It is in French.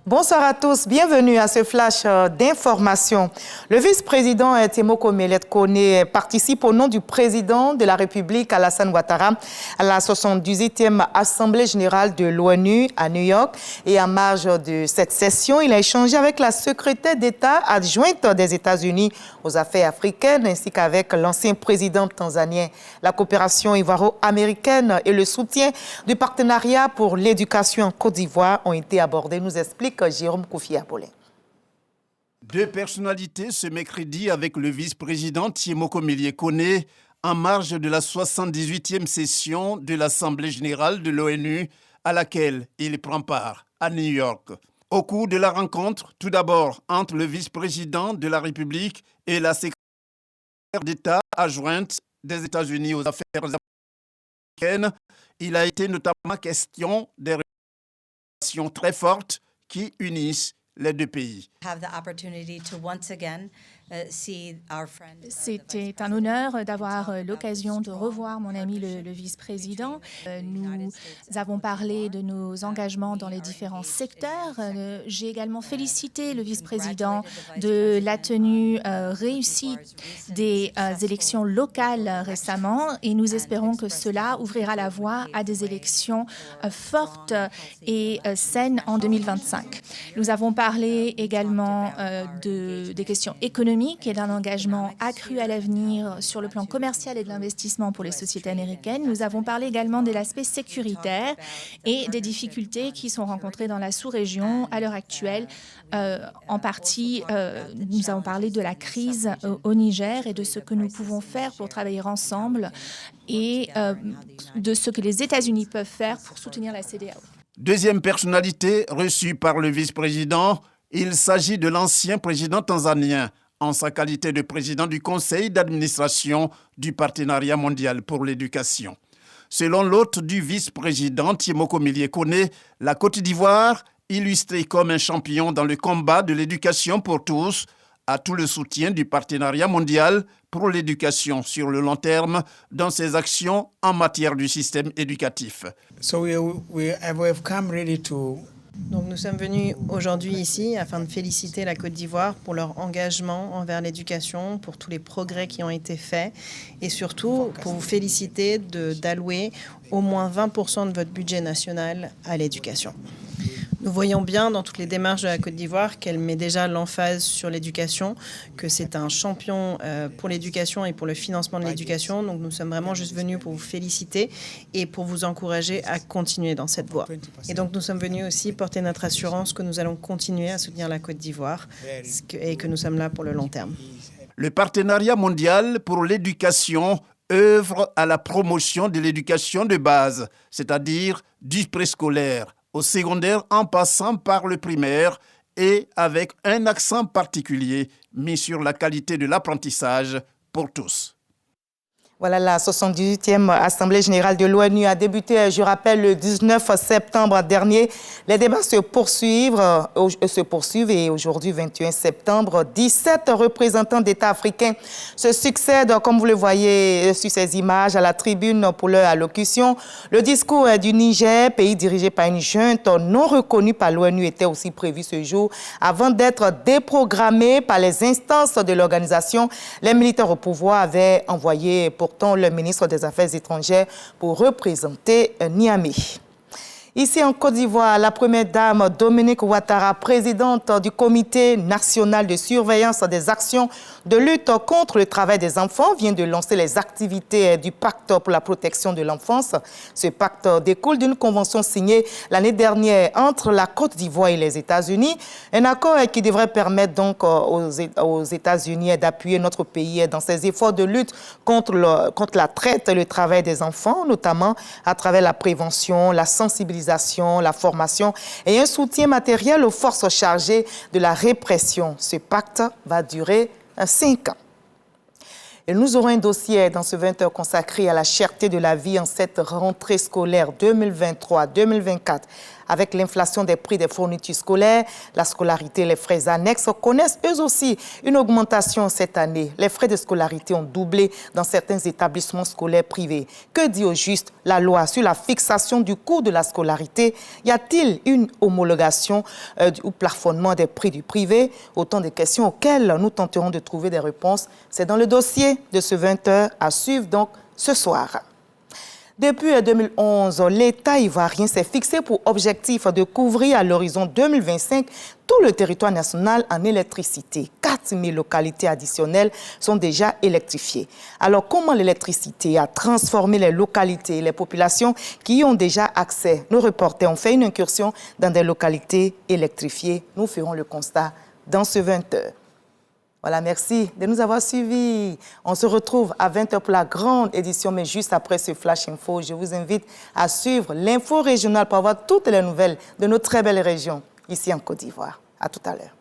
Bonsoir à tous, bienvenue à ce flash d'information. Le vice-président Temoko Mellet Kone participe au nom du président de la République Alassane Ouattara à la 78e Assemblée générale de l'ONU à New York. Et en marge de cette session, il a échangé avec la secrétaire d'État adjointe des États-Unis aux affaires africaines ainsi qu'avec l'ancien président tanzanien. La coopération ivoiro-américaine et le soutien du partenariat pour l'éducation en Côte d'Ivoire ont été abordés, nous explique Jérôme Koufi-Abolé. Deux personnalités ce mercredi avec le vice-président Temoko Mellet Kone en marge de la 78e session de l'Assemblée générale de l'ONU à laquelle il prend part à New York. Au cours de la rencontre, tout d'abord entre le vice-président de la République et la secrétaire d'État adjointe des États-Unis aux affaires africaines, il a été notamment question des relations très fortes qui unissent les deux pays. C'était un honneur d'avoir l'occasion de revoir mon ami le vice-président. Nous avons parlé de nos engagements dans les différents secteurs. J'ai également félicité le vice-président de la tenue réussie des élections locales récemment et nous espérons que cela ouvrira la voie à des élections fortes et saines en 2025. Nous avons parlé également des questions économiques et d'un engagement accru à l'avenir sur le plan commercial et de l'investissement pour les sociétés américaines. Nous avons parlé également de l'aspect sécuritaire et des difficultés qui sont rencontrées dans la sous-région à l'heure actuelle. En partie, nous avons parlé de la crise au Niger et de ce que nous pouvons faire pour travailler ensemble et de ce que les États-Unis peuvent faire pour soutenir la CEDEAO. Deuxième personnalité reçue par le vice-président, il s'agit de l'ancien président tanzanien, en sa qualité de président du conseil d'administration du Partenariat mondial pour l'éducation. Selon l'hôte du vice-président Temoko Mellet Kone, la Côte d'Ivoire, illustrée comme un champion dans le combat de l'éducation pour tous, a tout le soutien du Partenariat mondial pour l'éducation sur le long terme dans ses actions en matière du système éducatif. Donc nous sommes venus aujourd'hui ici afin de féliciter la Côte d'Ivoire pour leur engagement envers l'éducation, pour tous les progrès qui ont été faits et surtout pour vous féliciter d'allouer au moins 20% de votre budget national à l'éducation. Nous voyons bien dans toutes les démarches de la Côte d'Ivoire qu'elle met déjà l'emphase sur l'éducation, que c'est un champion pour l'éducation et pour le financement de l'éducation. Donc nous sommes vraiment juste venus pour vous féliciter et pour vous encourager à continuer dans cette voie. Et donc nous sommes venus aussi porter notre assurance que nous allons continuer à soutenir la Côte d'Ivoire et que nous sommes là pour le long terme. Le Partenariat mondial pour l'éducation œuvre à la promotion de l'éducation de base, c'est-à-dire du préscolaire au secondaire en passant par le primaire et avec un accent particulier mis sur la qualité de l'apprentissage pour tous. Voilà, la 78e Assemblée générale de l'ONU a débuté, je rappelle, le 19 septembre dernier. Les débats se poursuivent et aujourd'hui, 21 septembre, 17 représentants d'États africains se succèdent, comme vous le voyez sur ces images, à la tribune pour leur allocution. Le discours du Niger, pays dirigé par une junte non reconnue par l'ONU, était aussi prévu ce jour. Avant d'être déprogrammé par les instances de l'organisation, les militaires au pouvoir avaient envoyé pourtant le ministre des Affaires étrangères pour représenter Niamey. Ici en Côte d'Ivoire, la première dame Dominique Ouattara, présidente du Comité national de surveillance des actions de lutte contre le travail des enfants, vient de lancer les activités du pacte pour la protection de l'enfance. Ce pacte découle d'une convention signée l'année dernière entre la Côte d'Ivoire et les États-Unis. Un accord qui devrait permettre donc aux États-Unis d'appuyer notre pays dans ses efforts de lutte contre la traite et le travail des enfants, notamment à travers la prévention, la sensibilisation, la formation et un soutien matériel aux forces chargées de la répression. Ce pacte va durer 5 ans. Et nous aurons un dossier dans ce 20h consacré à la cherté de la vie en cette rentrée scolaire 2023-2024. Avec l'inflation des prix des fournitures scolaires, la scolarité et les frais annexes connaissent eux aussi une augmentation cette année. Les frais de scolarité ont doublé dans certains établissements scolaires privés. Que dit au juste la loi sur la fixation du coût de la scolarité? Y a-t-il une homologation ou plafonnement des prix du privé? Autant de questions auxquelles nous tenterons de trouver des réponses. C'est dans le dossier de ce 20h à suivre donc ce soir. Depuis 2011, l'État ivoirien s'est fixé pour objectif de couvrir à l'horizon 2025 tout le territoire national en électricité. 4 000 localités additionnelles sont déjà électrifiées. Alors, comment l'électricité a transformé les localités et les populations qui y ont déjà accès? Nos reporters ont fait une incursion dans des localités électrifiées. Nous ferons le constat dans ce 20h. Voilà, merci de nous avoir suivis. On se retrouve à 20h pour la grande édition, mais juste après ce Flash Info, je vous invite à suivre l'info régionale pour avoir toutes les nouvelles de nos très belles régions ici en Côte d'Ivoire. À tout à l'heure.